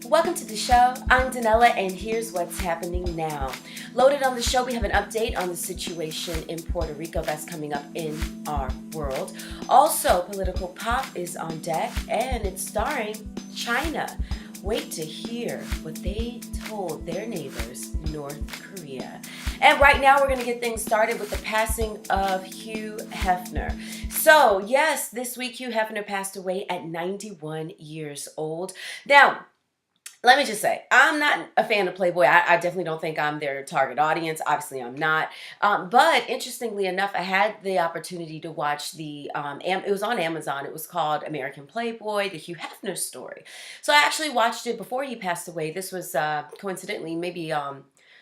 Welcome to the show. I'm Danella, and here's what's happening now. Loaded on the show, we have an update on the situation in Puerto Rico that's coming up in our world. Also, political pop is on deck, and it's starring China. Wait to hear what they told their neighbors, North Korea. And right now, we're going to get things started with the passing of Hugh Hefner. So, yes, this week Hugh Hefner passed away at 91 years old. Now, let me just say, I'm not a fan of Playboy. I definitely don't think I'm their target audience. Obviously, I'm not. But interestingly enough, I had the opportunity to watch it was on Amazon. It was called American Playboy, the Hugh Hefner story. So I actually watched it before he passed away. This was coincidentally maybe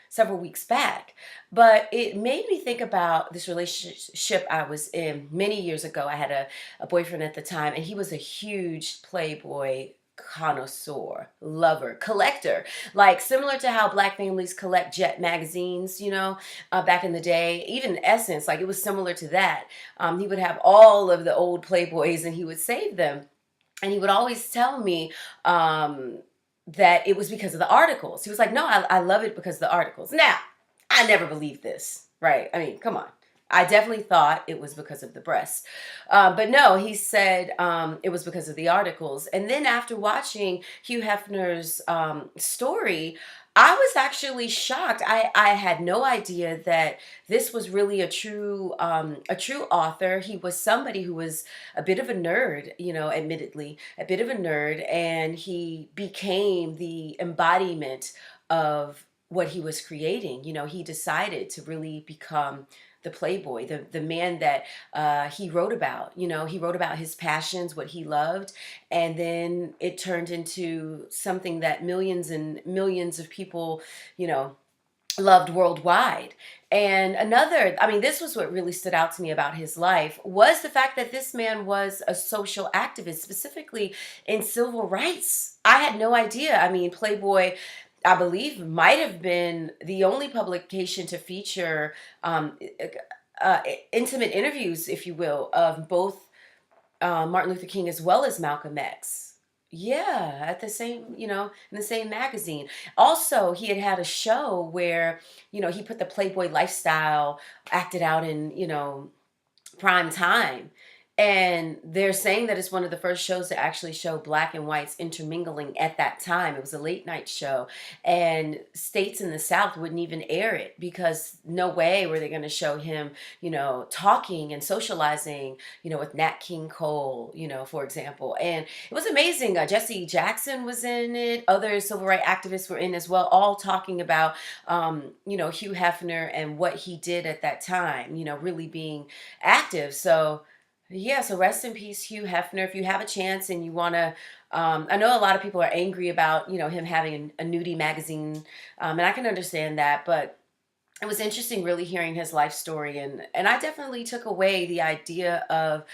several weeks back. But it made me think about this relationship I was in many years ago. I had a boyfriend at the time, and he was a huge Playboy connoisseur, lover, collector, like similar to how Black families collect Jet magazines, back in the day. Even Essence, like it was similar to that. He would have all of the old Playboys and he would save them. And he would always tell me that it was because of the articles. He was like, no, I love it because of the articles. Now, I never believed this, right? I mean, come on. I definitely thought it was because of the breasts. But no, he said it was because of the articles. And then after watching Hugh Hefner's story, I was actually shocked. I had no idea that this was really a true author. He was somebody who was a bit of a nerd, admittedly, a bit of a nerd. And he became the embodiment of what he was creating. He decided to really become the Playboy, the man that he wrote about. He wrote about his passions, what he loved, and then it turned into something that millions and millions of people, loved worldwide. And this was what really stood out to me about his life, was the fact that this man was a social activist, specifically in civil rights. I had no idea. Playboy, I believe, might have been the only publication to feature intimate interviews, if you will, of both Martin Luther King as well as Malcolm X. Yeah, at the same, in the same magazine. Also, he had a show where, he put the Playboy lifestyle acted out in, prime time. And they're saying that it's one of the first shows to actually show Black and whites intermingling at that time. It was a late night show, and states in the South wouldn't even air it because no way were they going to show him, talking and socializing, with Nat King Cole, for example. And it was amazing. Jesse Jackson was in it. Other civil rights activists were in as well, all talking about, Hugh Hefner and what he did at that time, really being active. So yeah, so rest in peace, Hugh Hefner. If you have a chance and you want to, I know a lot of people are angry about, him having a nudie magazine, and I can understand that, but it was interesting really hearing his life story, and I definitely took away the idea of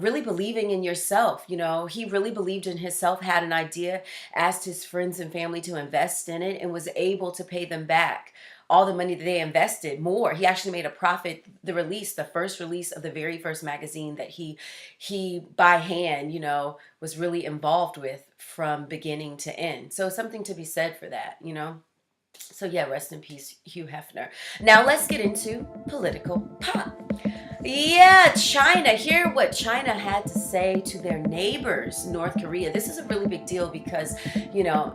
really believing in yourself. He really believed in himself, had an idea, asked his friends and family to invest in it, and was able to pay them back all the money that they invested, more. He actually made a profit. The first release of the very first magazine that he by hand, was really involved with from beginning to end. So something to be said for that, So yeah, rest in peace, Hugh Hefner. Now let's get into political pop. Yeah, China. Hear what China had to say to their neighbors, North Korea. This is a really big deal because,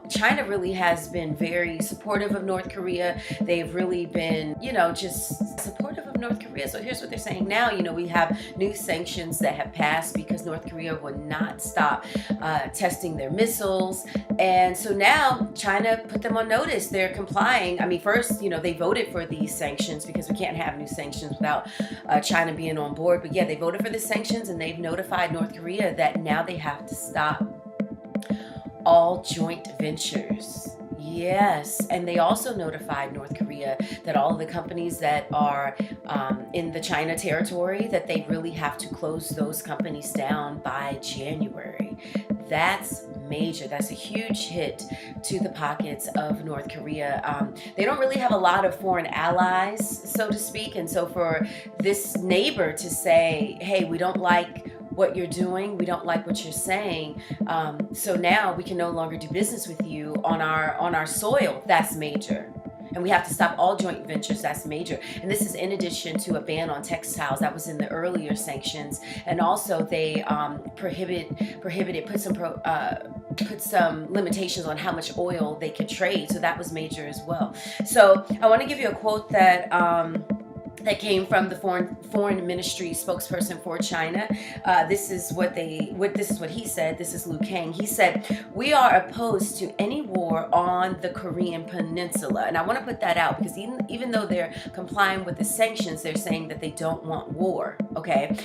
China really has been very supportive of North Korea. They've really been, just supportive of North Korea. So here's what they're saying now. We have new sanctions that have passed because North Korea would not stop testing their missiles. And so now China put them on notice. They're complying. First, they voted for these sanctions because we can't have new sanctions without China being on board. But yeah, they voted for the sanctions, and they've notified North Korea that now they have to stop all joint ventures. Yes, and they also notified North Korea that all of the companies that are in the China territory, that they really have to close those companies down by January. That's major. That's a huge hit to the pockets of North Korea. They don't really have a lot of foreign allies, so to speak, and so for this neighbor to say, hey, we don't like what you're doing. We don't like what you're saying. So now we can no longer do business with you on our soil. That's major. And we have to stop all joint ventures. That's major. And this is in addition to a ban on textiles that was in the earlier sanctions. And also they put some limitations on how much oil they can trade. So that was major as well. So I want to give you a quote that came from the foreign ministry spokesperson for China. This is what he said. This is Liu Kang. He said, "We are opposed to any war on the Korean Peninsula." And I want to put that out because even though they're complying with the sanctions, they're saying that they don't want war. Okay,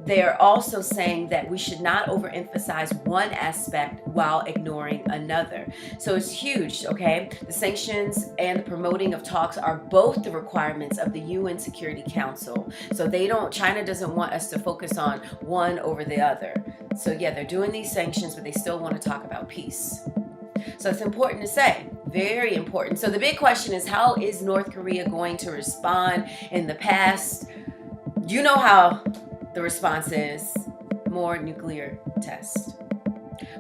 they're also saying that we should not overemphasize one aspect while ignoring another. So it's huge. Okay, the sanctions and the promoting of talks are both the requirements of the UN Security Council. So China doesn't want us to focus on one over the other. So yeah, they're doing these sanctions, but they still want to talk about peace. So it's important to say, very important. So the big question is, how is North Korea going to respond? In the past, you know how the response is: more nuclear tests.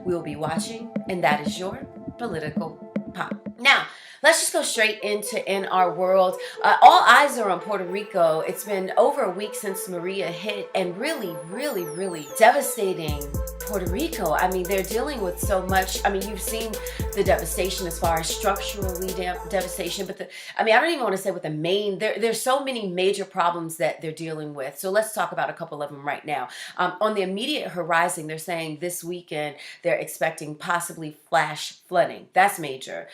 We'll be watching, and that is your political pop. Now, let's just go straight into in our world. All eyes are on Puerto Rico. It's been over a week since Maria hit, and really, really, really devastating Puerto Rico. I mean, they're dealing with so much. I mean, you've seen the devastation as far as structurally devastation, but I don't even want to say what the main, there's so many major problems that they're dealing with. So let's talk about a couple of them right now. On the immediate horizon, they're saying this weekend they're expecting possibly flash flooding. That's major.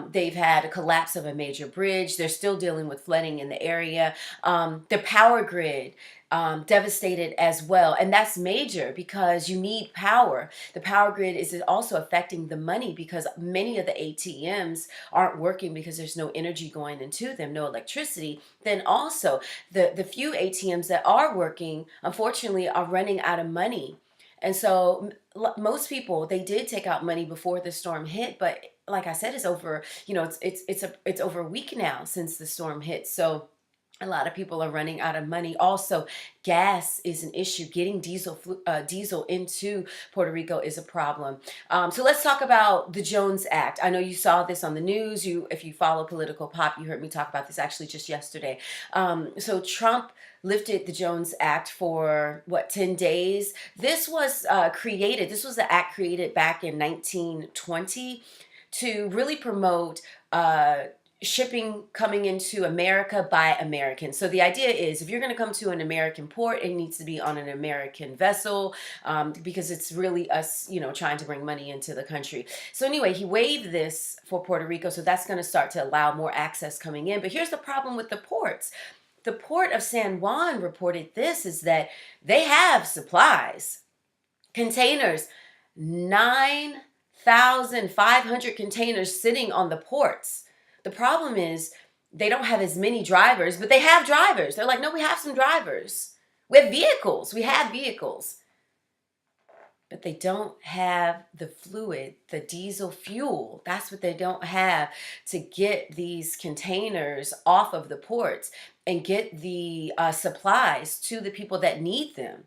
They've had a collapse of a major bridge. They're still dealing with flooding in the area. The power grid devastated as well. And that's major because you need power. The power grid is also affecting the money because many of the ATMs aren't working because there's no energy going into them, no electricity. Then also the few ATMs that are working, unfortunately, are running out of money. And so most people, they did take out money before the storm hit, but like I said, it's over, it's over a week now since the storm hit. So a lot of people are running out of money. Also, gas is an issue. Getting diesel into Puerto Rico is a problem. So let's talk about the Jones Act. I know you saw this on the news. If you follow Political Pop, you heard me talk about this actually just yesterday. So Trump lifted the Jones Act for 10 days. This was the act created back in 1920 to really promote shipping coming into America by Americans. So the idea is, if you're going to come to an American port, it needs to be on an American vessel, because it's really us, trying to bring money into the country. So anyway, he waived this for Puerto Rico, so that's going to start to allow more access coming in. But here's the problem with the ports. The port of San Juan reported this, is that they have supplies, containers, 9,500 containers sitting on the ports. The problem is they don't have as many drivers, but they have drivers. They're like, no, we have some drivers. We have vehicles. But they don't have the fluid, the diesel fuel. That's what they don't have to get these containers off of the ports and get the supplies to the people that need them.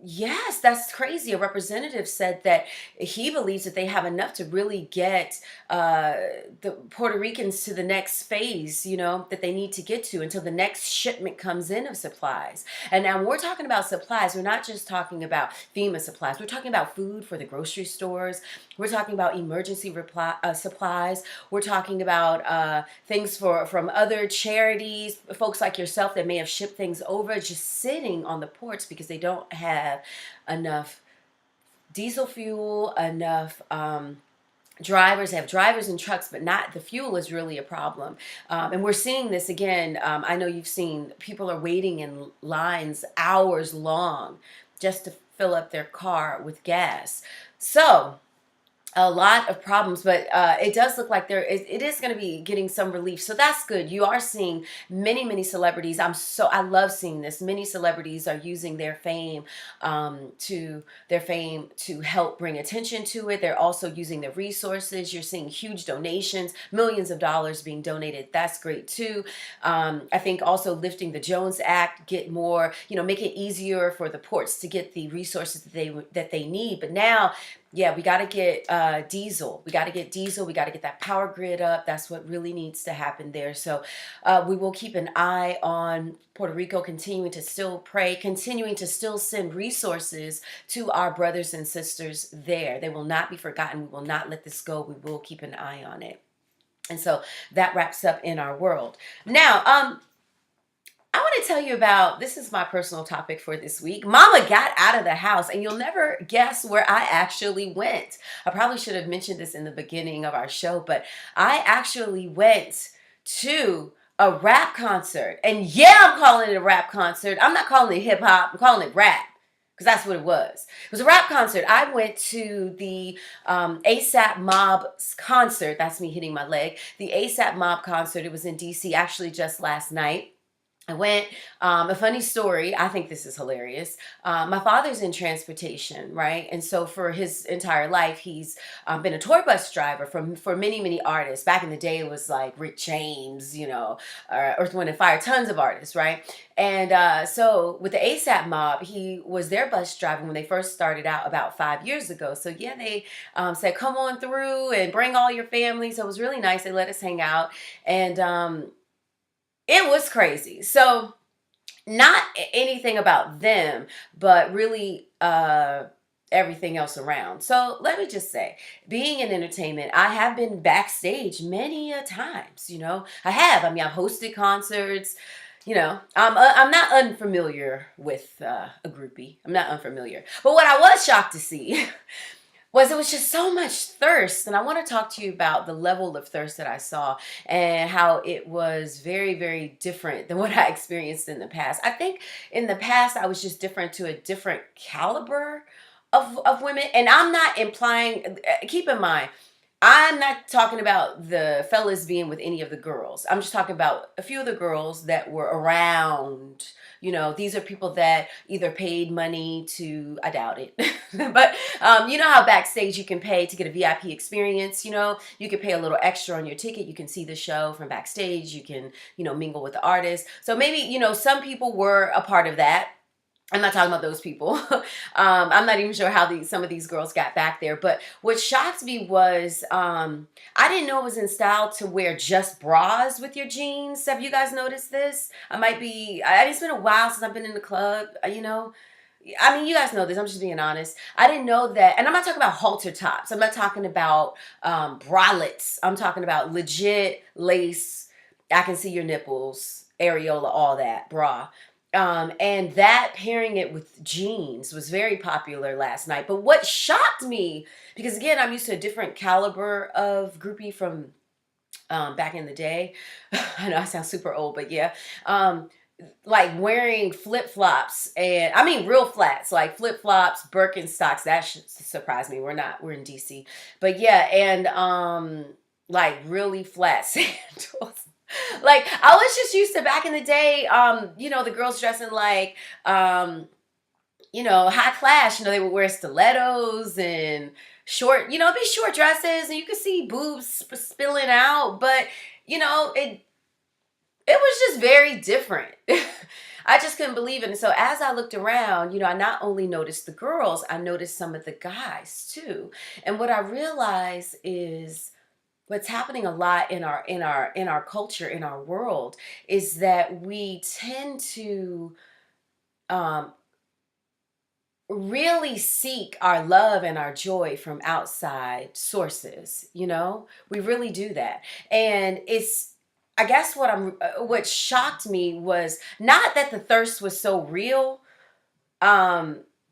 Yes, that's crazy. A representative said that he believes that they have enough to really get the Puerto Ricans to the next phase, that they need to get to until the next shipment comes in of supplies. And now when we're talking about supplies, we're not just talking about FEMA supplies. We're talking about food for the grocery stores. We're talking about emergency supplies. We're talking about things from other charities, folks like yourself that may have shipped things over, just sitting on the ports because they don't have enough diesel fuel, enough drivers. They have drivers and trucks, but not the fuel is really a problem. And we're seeing this again. I know you've seen people are waiting in lines hours long just to fill up their car with gas. So a lot of problems, but it does look like it is going to be getting some relief. So that's good. You are seeing many celebrities. I love seeing this. Many celebrities are using their fame to help bring attention to it. They're also using their resources. You're seeing huge donations, millions of dollars being donated. That's great too. I think also lifting the Jones Act, get more, make it easier for the ports to get the resources that they need. But now, yeah, we got to get diesel. We got to get diesel. We got to get that power grid up. That's what really needs to happen there. So we will keep an eye on Puerto Rico, continuing to still pray, continuing to still send resources to our brothers and sisters there. They will not be forgotten. We will not let this go. We will keep an eye on it. And so that wraps up in our world. Now, I want to tell you about, this is my personal topic for this week. Mama got out of the house, and you'll never guess where I actually went. I probably should have mentioned this in the beginning of our show, but I actually went to a rap concert. And yeah, I'm calling it a rap concert. I'm not calling it hip hop. I'm calling it rap, because that's what it was. It was a rap concert. I went to the ASAP Mob's concert. That's me hitting my leg. The ASAP Mob concert. It was in DC actually just last night. I went, a funny story, I think this is hilarious. My father's in transportation, right? And so for his entire life, he's been a tour bus driver for many artists. Back in the day, it was like Rick James, Earth, Wind & Fire, tons of artists, right? And so with the ASAP Mob, he was their bus driver when they first started out about 5 years ago. So yeah, they said, come on through and bring all your family. So it was really nice. They let us hang out. And it was crazy. So not anything about them, but really everything else around. So let me just say, being in entertainment, I have been backstage many a times, I have. I've hosted concerts. I'm not unfamiliar with a groupie. I'm not unfamiliar. But what I was shocked to see it was just so much thirst. And I want to talk to you about the level of thirst that I saw and how it was very different than what I experienced in the past. I think in the past, I was just different to a different caliber of women. And I'm not implying, keep in mind, I'm not talking about the fellas being with any of the girls. I'm just talking about a few of the girls that were around. These are people that either paid money to, I doubt it, but you know how backstage you can pay to get a VIP experience, you can pay a little extra on your ticket. You can see the show from backstage. You can, mingle with the artists. So maybe, some people were a part of that. I'm not talking about those people. I'm not even sure how some of these girls got back there. But what shocked me was I didn't know it was in style to wear just bras with your jeans. Have you guys noticed this? It's been a while since I've been in the club, you guys know this. I'm just being honest. I didn't know that. And I'm not talking about halter tops. I'm not talking about bralettes. I'm talking about legit lace. I can see your nipples, areola, all that, bra. And that pairing it with jeans was very popular last night. But what shocked me, because again, I'm used to a different caliber of groupie from back in the day. I know I sound super old, but yeah. Like wearing flip-flops and real flats, like flip-flops, Birkenstocks. That should surprise me. We're in DC. But yeah, and like really flat sandals. Like, I was just used to back in the day, the girls dressing like, high class. They would wear stilettos and short, it'd be short dresses and you could see boobs spilling out. But, it was just very different. I just couldn't believe it. And so as I looked around, I not only noticed the girls, I noticed some of the guys too. And what I realized is, what's happening a lot in our culture, in our world, is that we tend to really seek our love and our joy from outside sources. We really do that. And I guess what shocked me was not that the thirst was so real,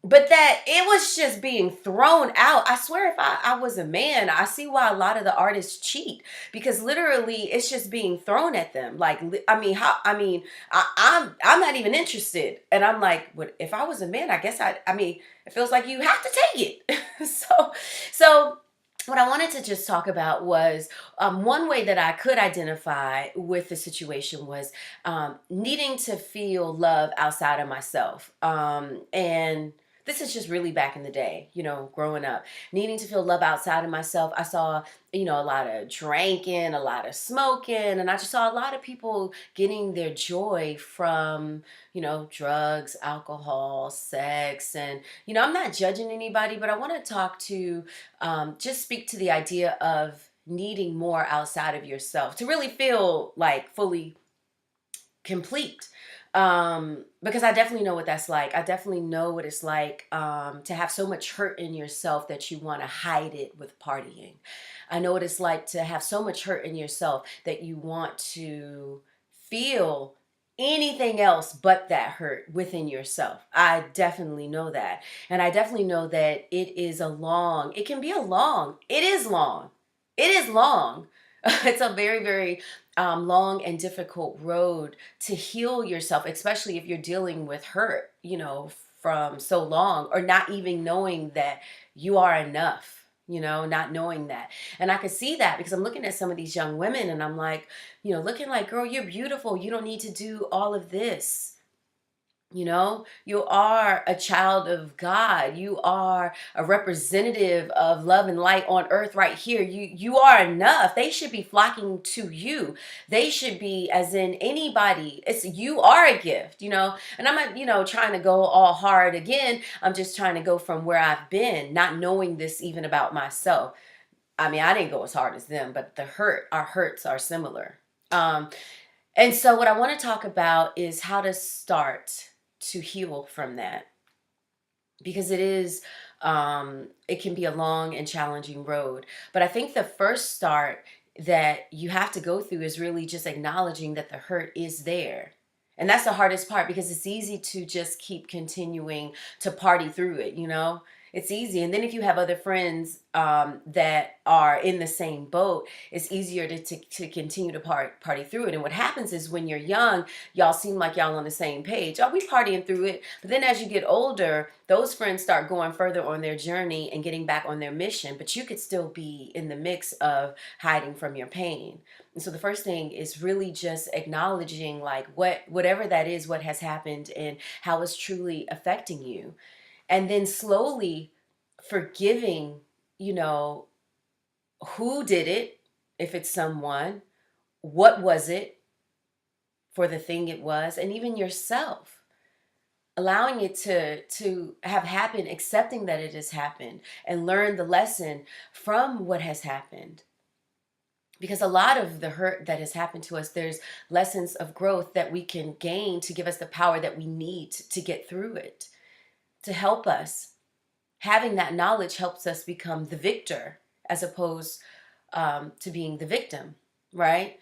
but that it was just being thrown out. I swear, if I was a man, I see why a lot of the artists cheat, because literally it's just being thrown at them. Like, I'm not even interested. And I'm like, what if I was a man? I guess it feels like you have to take it. So what I wanted to just talk about was one way that I could identify with the situation was needing to feel love outside of myself. And this is just really back in the day, growing up, needing to feel love outside of myself. I saw, a lot of drinking, a lot of smoking, and I just saw a lot of people getting their joy from, drugs, alcohol, sex. And, I'm not judging anybody, but I want to talk to just speak to the idea of needing more outside of yourself to really feel like fully complete. Because I definitely know what that's like. I definitely know what it's like to have so much hurt in yourself that you want to hide it with partying. I know what it's like to have so much hurt in yourself that you want to feel anything else but that hurt within yourself. I definitely know that. And I definitely know that it can be a long, it is long. It is long. It's a very, very long and difficult road to heal yourself, especially if you're dealing with hurt, from so long, or not even knowing that you are enough, not knowing that. And I could see that because I'm looking at some of these young women and I'm like, looking like, girl, you're beautiful. You don't need to do all of this. You are a child of God. You are a representative of love and light on earth right here. You are enough. They should be flocking to you. They should be, as in anybody. You are a gift, And I'm not, trying to go all hard again. I'm just trying to go from where I've been, not knowing this even about myself. I mean, I didn't go as hard as them, but our hurts are similar. And so what I want to talk about is how to start to heal from that, because it can be a long and challenging road. But I think the first start that you have to go through is really just acknowledging that the hurt is there. And that's the hardest part, because it's easy to just keep continuing to party through it. It's easy. And then if you have other friends that are in the same boat, it's easier to continue to party through it. And what happens is when you're young, y'all seem like y'all on the same page. Oh, we partying through it. But then as you get older, those friends start going further on their journey and getting back on their mission. But you could still be in the mix of hiding from your pain. And so the first thing is really just acknowledging like whatever that is, what has happened and how it's truly affecting you. And then slowly forgiving, who did it, if it's someone, what was it for the thing it was, and even yourself. Allowing it to have happened, accepting that it has happened, and learn the lesson from what has happened. Because a lot of the hurt that has happened to us, there's lessons of growth that we can gain to give us the power that we need to get through it, to help us. Having that knowledge helps us become the victor as opposed to being the victim, right?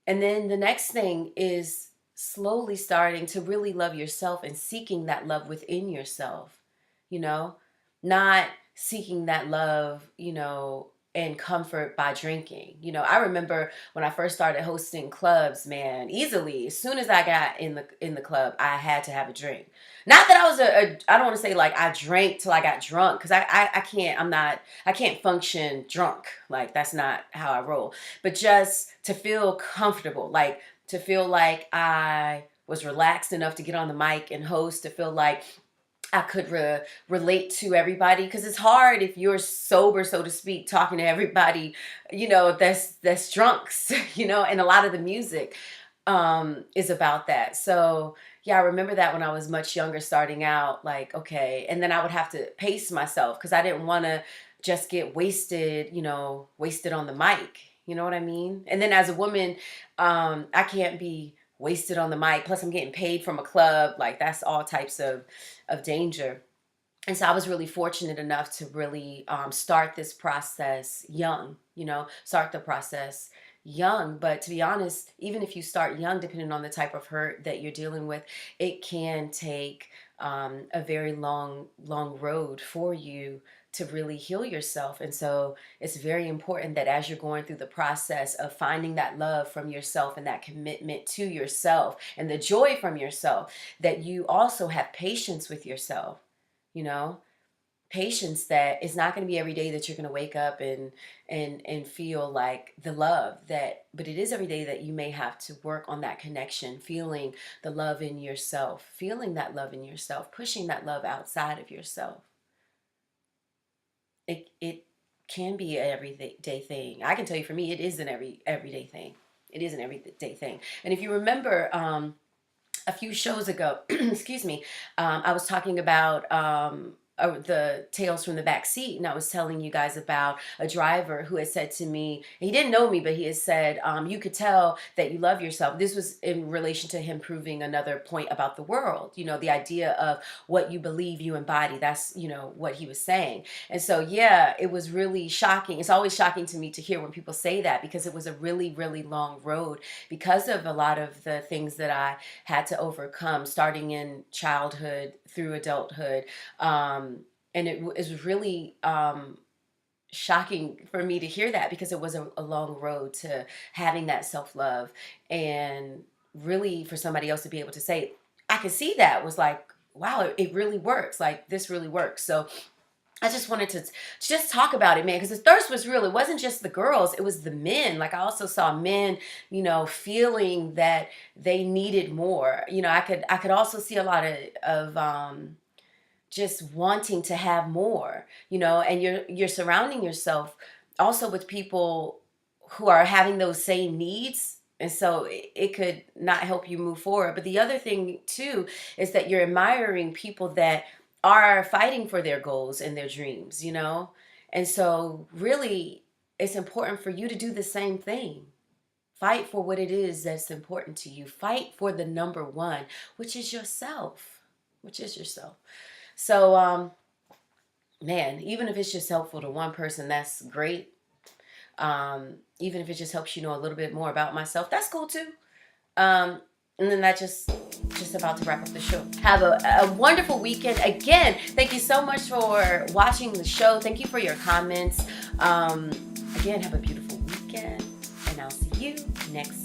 And then the next thing is slowly starting to really love yourself and seeking that love within yourself, not seeking that love, and comfort by drinking. I remember when I first started hosting clubs, man, easily, as soon as I got in the club, I had to have a drink. Not that I was I don't want to say like I drank till I got drunk, because I can't function drunk. Like that's not how I roll. But just to feel comfortable, like to feel like I was relaxed enough to get on the mic and host, to feel like I could relate to everybody, because it's hard if you're sober, so to speak, talking to everybody, that's drunks, and a lot of the music is about that. So yeah, I remember that when I was much younger, starting out, like, okay. And then I would have to pace myself because I didn't want to just get wasted, wasted on the mic. You know what I mean? And then as a woman, I can't be wasted on the mic. Plus I'm getting paid from a club. Like that's all types of danger. And so I was really fortunate enough to really start this process young, start the process young. But to be honest, even if you start young, depending on the type of hurt that you're dealing with, it can take a very long road for you to really heal yourself. And so it's very important that as you're going through the process of finding that love from yourself and that commitment to yourself and the joy from yourself, that you also have patience with yourself, you know, patience that it's not going to be every day that you're going to wake up and feel like the love that, but it is every day that you may have to work on that connection, feeling the love in yourself, feeling that love in yourself, pushing that love outside of yourself. It can be an everyday thing. I can tell you, for me, it is an everyday thing. It is an everyday thing. And if you remember, a few shows ago, excuse me, I was talking about the Tales from the Back Seat, and I was telling you guys about a driver who had said to me, he didn't know me, but he had said, you could tell that you love yourself. This was in relation to him proving another point about the world, you know, the idea of what you believe you embody. That's, you know, what he was saying. And so, yeah, it was really shocking. It's always shocking to me to hear when people say that, because it was a really, really long road because of a lot of the things that I had to overcome, starting in childhood through adulthood. And it was really shocking for me to hear that, because it was a long road to having that self-love, and really for somebody else to be able to say, I can see that, was like, wow, it really works. Like, this really works. So I just wanted to just talk about it, man, because the thirst was real. It wasn't just the girls, it was the men. Like, I also saw men, you know, feeling that they needed more. You know, I could also see a lot of just wanting to have more, you know, and you're surrounding yourself also with people who are having those same needs. And so it could not help you move forward. But the other thing too is that you're admiring people that are fighting for their goals and their dreams, you know? And so really it's important for you to do the same thing. Fight for what it is that's important to you. Fight for the number one, which is yourself, which is yourself. So, man, even if it's just helpful to one person, that's great. Even if it just helps you know a little bit more about myself, that's cool too. And then that just about to wrap up the show. Have a wonderful weekend. Again, thank you so much for watching the show. Thank you for your comments. Again, have a beautiful weekend, and I'll see you next